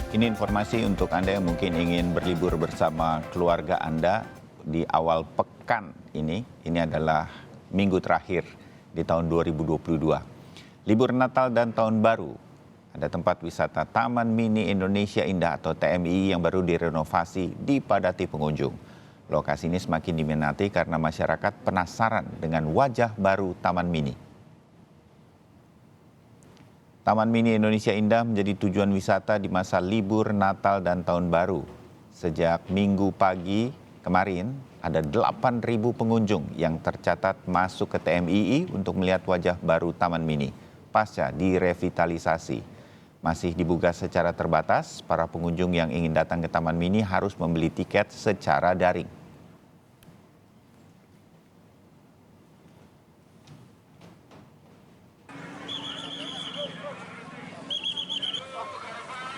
Ini informasi untuk Anda yang mungkin ingin berlibur bersama keluarga Anda di awal pekan ini. Ini adalah minggu terakhir di tahun 2022. Libur Natal dan Tahun Baru. Ada tempat wisata Taman Mini Indonesia Indah atau TMI yang baru direnovasi dipadati pengunjung. Lokasi ini semakin diminati karena masyarakat penasaran dengan wajah baru Taman Mini. Taman Mini Indonesia Indah menjadi tujuan wisata di masa libur Natal dan Tahun Baru. Sejak Minggu pagi kemarin, ada 8.000 pengunjung yang tercatat masuk ke TMII untuk melihat wajah baru Taman Mini pasca direvitalisasi. Masih dibuka secara terbatas, para pengunjung yang ingin datang ke Taman Mini harus membeli tiket secara daring.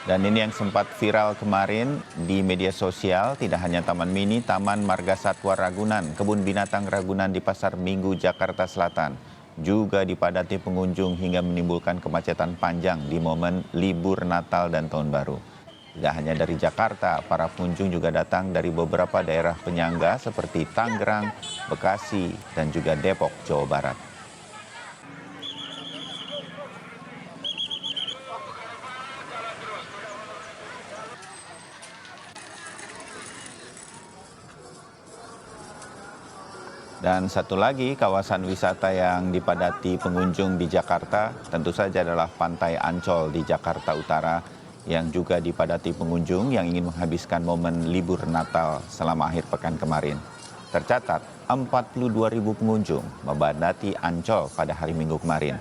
Dan ini yang sempat viral kemarin di media sosial, tidak hanya Taman Mini, Taman Marga Satwa Ragunan, Kebun Binatang Ragunan di Pasar Minggu, Jakarta Selatan, juga dipadati pengunjung hingga menimbulkan kemacetan panjang di momen libur Natal dan Tahun Baru. Tidak hanya dari Jakarta, para pengunjung juga datang dari beberapa daerah penyangga seperti Tangerang, Bekasi, dan juga Depok, Jawa Barat. Dan satu lagi kawasan wisata yang dipadati pengunjung di Jakarta tentu saja adalah Pantai Ancol di Jakarta Utara yang juga dipadati pengunjung yang ingin menghabiskan momen libur Natal selama akhir pekan kemarin. Tercatat 42.000 pengunjung membadati Ancol pada hari Minggu kemarin.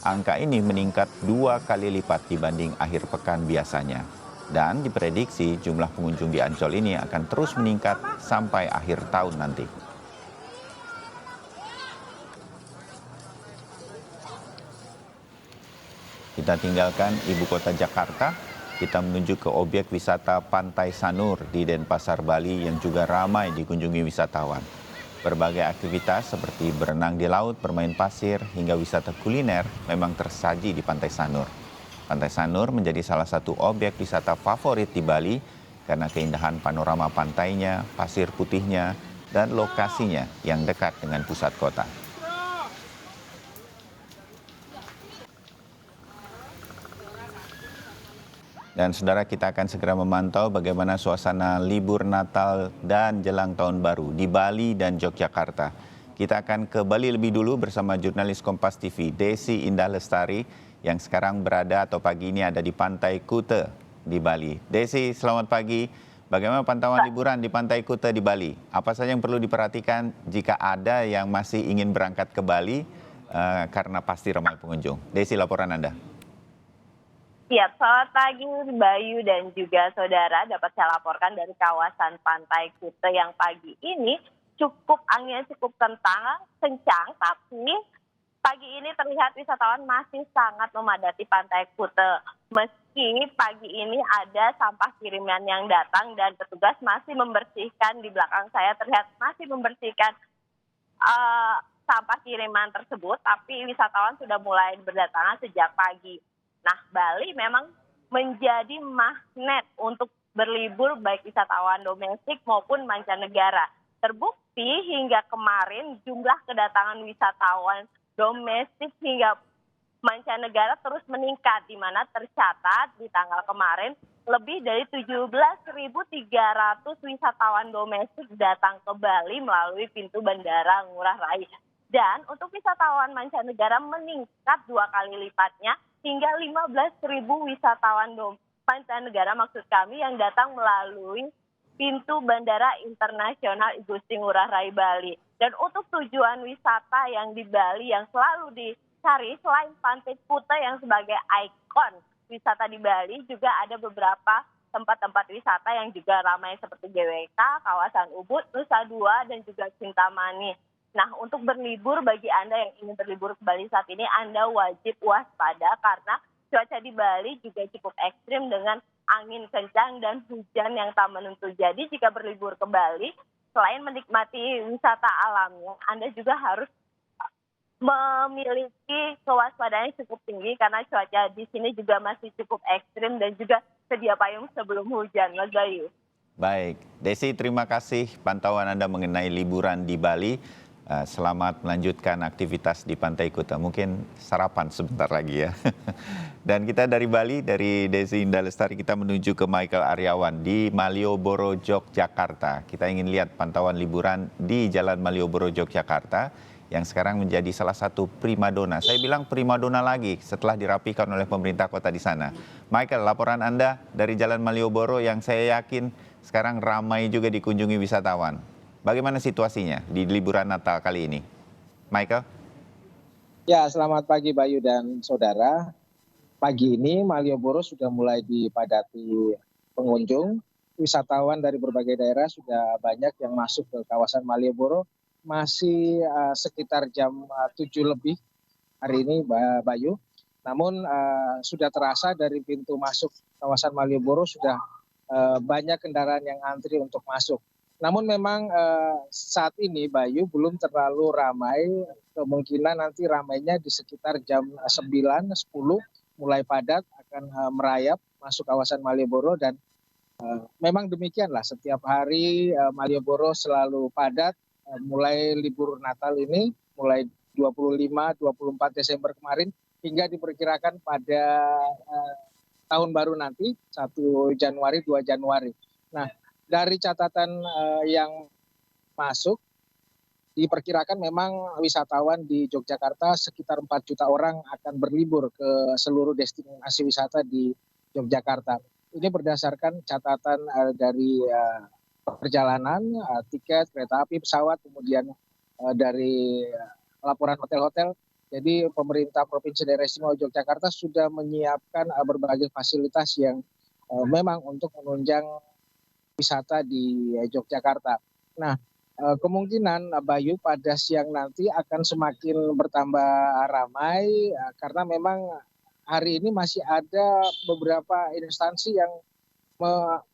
Angka ini meningkat 2 kali lipat dibanding akhir pekan biasanya. Dan diprediksi jumlah pengunjung di Ancol ini akan terus meningkat sampai akhir tahun nanti. Kita tinggalkan ibu kota Jakarta, kita menuju ke objek wisata Pantai Sanur di Denpasar, Bali yang juga ramai dikunjungi wisatawan. Berbagai aktivitas seperti berenang di laut, bermain pasir, hingga wisata kuliner memang tersaji di Pantai Sanur. Pantai Sanur menjadi salah satu objek wisata favorit di Bali karena keindahan panorama pantainya, pasir putihnya, dan lokasinya yang dekat dengan pusat kota. Dan saudara, kita akan segera memantau bagaimana suasana libur Natal dan jelang Tahun Baru di Bali dan Yogyakarta. Kita akan ke Bali lebih dulu bersama jurnalis Kompas TV, Desi Indah Lestari, yang sekarang berada atau pagi ini ada di Pantai Kute di Bali. Desi, selamat pagi. Bagaimana pantauan liburan di Pantai Kute di Bali? Apa saja yang perlu diperhatikan jika ada yang masih ingin berangkat ke Bali karena pasti ramai pengunjung? Desi, laporan Anda. Ya, selamat pagi Bayu dan juga saudara. Dapat saya laporkan dari kawasan Pantai Kute yang pagi ini anginnya cukup kencang, tapi pagi ini terlihat wisatawan masih sangat memadati Pantai Kute. Meski pagi ini ada sampah kiriman yang datang dan petugas masih membersihkan, di belakang saya terlihat masih membersihkan sampah kiriman tersebut, tapi wisatawan sudah mulai berdatangan sejak pagi. Nah, Bali memang menjadi magnet untuk berlibur baik wisatawan domestik maupun mancanegara. Terbukti hingga kemarin jumlah kedatangan wisatawan domestik hingga mancanegara terus meningkat, di mana tercatat di tanggal kemarin lebih dari 17.300 wisatawan domestik datang ke Bali melalui pintu Bandara Ngurah Rai. Dan untuk wisatawan mancanegara meningkat 2 kali lipatnya hingga 15.000 wisatawan mancanegara maksud kami yang datang melalui pintu Bandara Internasional Igusti Ngurah Rai Bali. Dan untuk tujuan wisata yang di Bali yang selalu dicari selain Pantai Kute yang sebagai ikon wisata di Bali, juga ada beberapa tempat-tempat wisata yang juga ramai seperti GWK, kawasan Ubud, Nusa Dua, dan juga Kintamani. Nah, untuk berlibur bagi Anda yang ingin berlibur ke Bali saat ini, Anda wajib waspada karena cuaca di Bali juga cukup ekstrim dengan angin kencang dan hujan yang tak menentu. Jadi jika berlibur ke Bali, selain menikmati wisata alamnya, Anda juga harus memiliki kewaspadaan yang cukup tinggi karena cuaca di sini juga masih cukup ekstrim dan juga sedia payung sebelum hujan, Mas Bayu. Baik, Desi terima kasih pantauan Anda mengenai liburan di Bali. Selamat melanjutkan aktivitas di Pantai Kuta. Mungkin sarapan sebentar lagi ya. Dan kita dari Bali, dari Desi Indah Lestari, kita menuju ke Michael Aryawan di Malioboro, Yogyakarta. Kita ingin lihat pantauan liburan di Jalan Malioboro, Yogyakarta yang sekarang menjadi salah satu primadona. Saya bilang primadona lagi setelah dirapikan oleh pemerintah kota di sana. Michael, laporan Anda dari Jalan Malioboro yang saya yakin sekarang ramai juga dikunjungi wisatawan. Bagaimana situasinya di liburan Natal kali ini? Michael? Ya, selamat pagi Bayu dan saudara. Pagi ini Malioboro sudah mulai dipadati pengunjung. Wisatawan dari berbagai daerah sudah banyak yang masuk ke kawasan Malioboro. Masih sekitar jam 7 lebih hari ini Bayu. Namun sudah terasa dari pintu masuk kawasan Malioboro sudah banyak kendaraan yang antri untuk masuk. Namun memang saat ini Bayu belum terlalu ramai, kemungkinan nanti ramainya di sekitar jam 9, 10 mulai padat akan merayap masuk kawasan Malioboro dan memang demikianlah setiap hari Malioboro selalu padat mulai libur Natal ini, mulai 25-24 Desember kemarin hingga diperkirakan pada tahun baru nanti 1 Januari, 2 Januari. Nah, dari catatan yang masuk, diperkirakan memang wisatawan di Yogyakarta sekitar 4 juta orang akan berlibur ke seluruh destinasi wisata di Yogyakarta. Ini berdasarkan catatan dari perjalanan, tiket, kereta api, pesawat, kemudian dari laporan hotel-hotel. Jadi pemerintah Provinsi Daerah Istimewa Yogyakarta sudah menyiapkan berbagai fasilitas yang memang untuk menunjang wisata di Yogyakarta. Nah, kemungkinan Bayu pada siang nanti akan semakin bertambah ramai karena memang hari ini masih ada beberapa instansi yang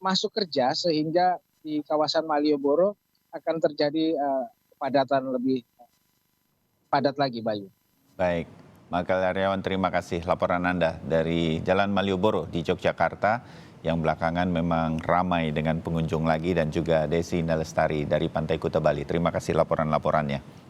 masuk kerja sehingga di kawasan Malioboro akan terjadi kepadatan lebih padat lagi, Bayu. Baik, Michael Aryawan terima kasih laporan Anda dari Jalan Malioboro di Yogyakarta yang belakangan memang ramai dengan pengunjung lagi dan juga Desi Indah Lestari dari Pantai Kuta Bali. Terima kasih laporan-laporannya.